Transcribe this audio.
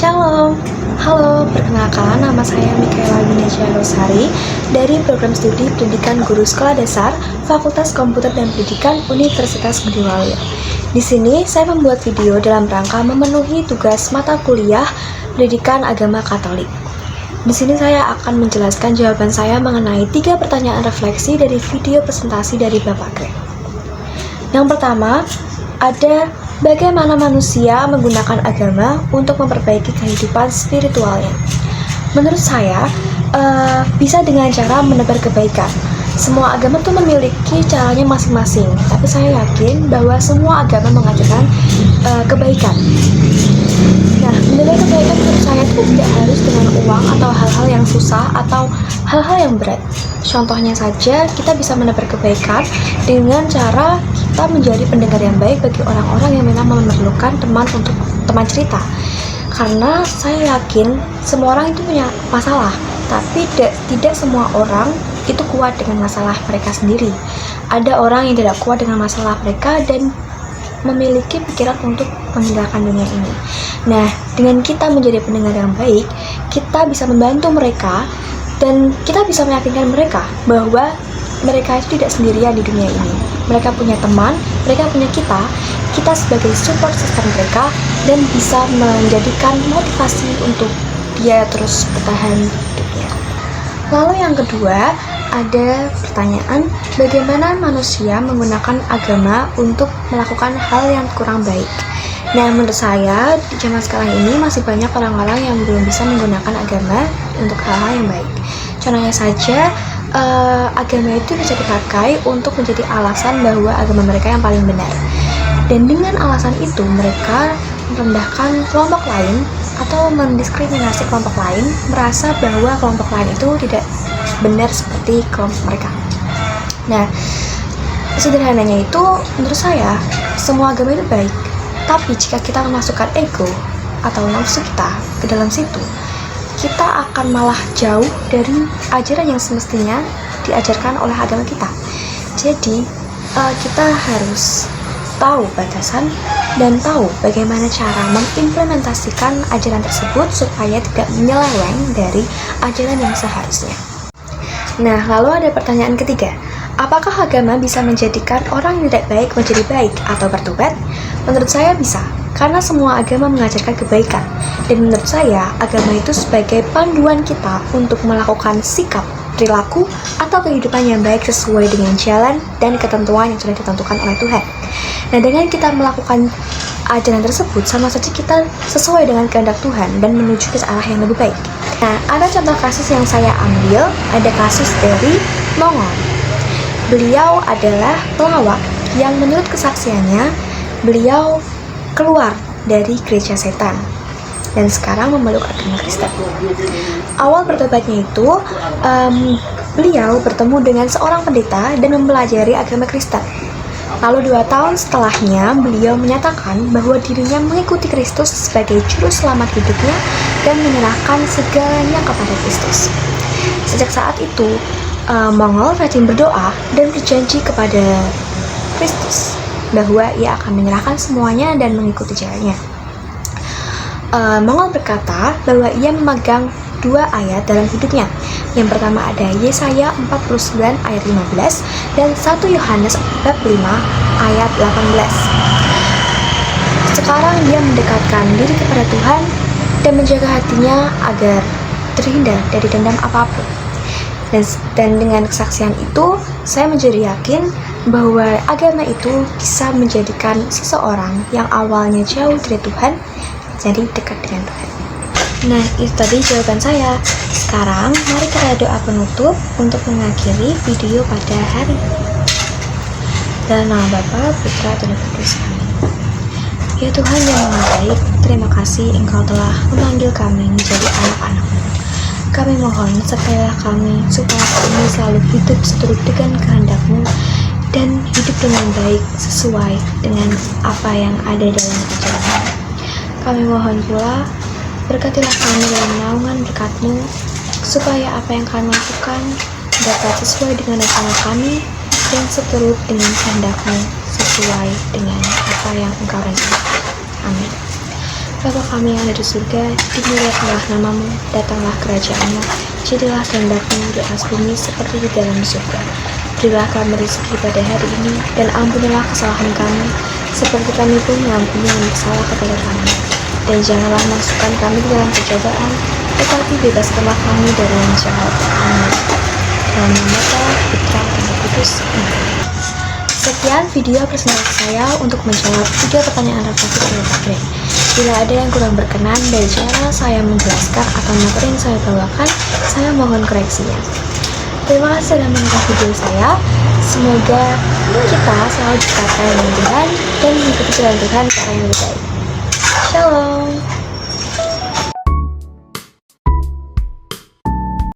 Shalom, halo, perkenalkan nama saya Mikaela Winecia Rosari dari Program Studi Pendidikan Guru Sekolah Dasar Fakultas Komputer dan Pendidikan Universitas Budi Waluyo. Di sini saya membuat video dalam rangka memenuhi tugas mata kuliah Pendidikan Agama Katolik. Di sini saya akan menjelaskan jawaban saya mengenai 3 pertanyaan refleksi dari video presentasi dari Bapak Greg. Yang pertama, ada bagaimana manusia menggunakan agama untuk memperbaiki kehidupan spiritualnya. Menurut saya, bisa dengan cara menebar kebaikan. Semua agama itu memiliki caranya masing-masing, tapi saya yakin bahwa semua agama mengajarkan kebaikan. Nah, menebar kebaikan menurut saya itu tidak harus dengan uang atau hal-hal yang susah atau hal-hal yang berat. Contohnya saja, kita bisa menebar kebaikan dengan cara kita menjadi pendengar yang baik bagi orang-orang yang memang memerlukan teman untuk teman cerita. Karena saya yakin semua orang itu punya masalah, tapi tidak semua orang itu kuat dengan masalah mereka sendiri. Ada orang yang tidak kuat dengan masalah mereka dan memiliki pikiran untuk meninggalkan dunia ini. Nah, dengan kita menjadi pendengar yang baik, kita bisa membantu mereka dan kita bisa meyakinkan mereka bahwa mereka itu tidak sendirian di dunia ini. Mereka punya teman, mereka punya kita sebagai support system mereka, dan bisa menjadikan motivasi untuk dia terus bertahan hidupnya. Lalu yang kedua, ada pertanyaan, bagaimana manusia menggunakan agama untuk melakukan hal yang kurang baik? Nah, menurut saya, di zaman sekarang ini masih banyak orang-orang yang belum bisa menggunakan agama untuk hal-hal yang baik. Contohnya saja, agama itu bisa dipakai untuk menjadi alasan bahwa agama mereka yang paling benar. Dan dengan alasan itu, mereka merendahkan kelompok lain atau mendiskriminasi kelompok lain, merasa bahwa kelompok lain itu tidak benar seperti kelompok mereka. Nah, sederhananya itu, menurut saya, semua agama itu baik. Tapi jika kita memasukkan ego atau nafsu kita ke dalam situ, kita akan malah jauh dari ajaran yang semestinya diajarkan oleh agama kita. Jadi, kita harus tahu batasan dan tahu bagaimana cara mengimplementasikan ajaran tersebut supaya tidak menyeleweng dari ajaran yang seharusnya. Nah, lalu ada pertanyaan ketiga. Apakah agama bisa menjadikan orang yang tidak baik menjadi baik atau bertobat? Menurut saya bisa, karena semua agama mengajarkan kebaikan. Dan menurut saya, agama itu sebagai panduan kita untuk melakukan sikap, perilaku, atau kehidupan yang baik sesuai dengan jalan dan ketentuan yang sudah ditentukan oleh Tuhan. Nah, dengan kita melakukan ajaran tersebut, sama saja kita sesuai dengan kehendak Tuhan dan menuju ke arah yang lebih baik. Nah, ada contoh kasus yang saya ambil, ada kasus dari Mongol. Beliau adalah pelawak yang menurut kesaksiannya, beliau keluar dari gereja setan dan sekarang memeluk agama Kristen. Awal bertobatnya itu, beliau bertemu dengan seorang pendeta dan mempelajari agama Kristen. Lalu 2 tahun setelahnya, beliau menyatakan bahwa dirinya mengikuti Kristus sebagai juru selamat hidupnya dan menyerahkan segalanya kepada Kristus. Sejak saat itu, Mongol rajin berdoa dan berjanji kepada Kristus bahwa ia akan menyerahkan semuanya dan mengikuti jalannya. Mongol berkata bahwa ia memegang 2 ayat dalam hidupnya. Yang pertama ada Yesaya 49 ayat 15 dan 1 Yohanes bab 5 ayat 18. Sekarang dia mendekatkan diri kepada Tuhan dan menjaga hatinya agar terhindar dari dendam apapun. Dan dengan kesaksian itu, saya menjadi yakin bahwa agama itu bisa menjadikan seseorang yang awalnya jauh dari Tuhan jadi dekat dengan Tuhan. Nah, itu tadi jawaban saya. Sekarang, mari kita doa penutup untuk mengakhiri video pada hari ini. Dalam nama Bapa, Putra, dan Roh Kudus. Amin. Ya Tuhan yang Maha Baik, terima kasih Engkau telah memanggil kami menjadi anak-anak-Mu. Kami mohon sertailah kami supaya kami selalu hidup seturut dengan kehendak-Mu dan hidup dengan baik sesuai dengan apa yang ada dalam ajaran-Mu. Kami mohon pula berkatilah kami dalam naungan berkat-Mu supaya apa yang kami lakukan dapat sesuai dengan rencana kami dan seturut dengan kehendak-Mu sesuai dengan apa yang Engkau rencanakan. Amin. Bapa kami yang ada di surga, dimuliakanlah namamu, datanglah kerajaanmu, jadilah kehendakmu di atas bumi seperti di dalam surga. Berilah kami rezeki pada hari ini, dan ampunilah kesalahan kami, seperti kami pun mengampuni yang bersalah kepada kami. Dan janganlah masukkan kami ke dalam pencobaan, tetapi bebaskanlah kami dari yang jahat. Amin. Dalam nama Bapa, Putra, dan Roh Kudus. Amin. Sekian video presentasi saya untuk menjawab 3 pertanyaan refleksi dari Pak. Bila ada yang kurang berkenan dari cara saya menjelaskan atau materi yang saya bawakan, saya mohon koreksinya. Terima kasih sudah menonton video saya. Semoga kita selalu dikatakan dengan Tuhan dan mengikuti jalan Tuhan ke arah yang lebih baik. Shalom.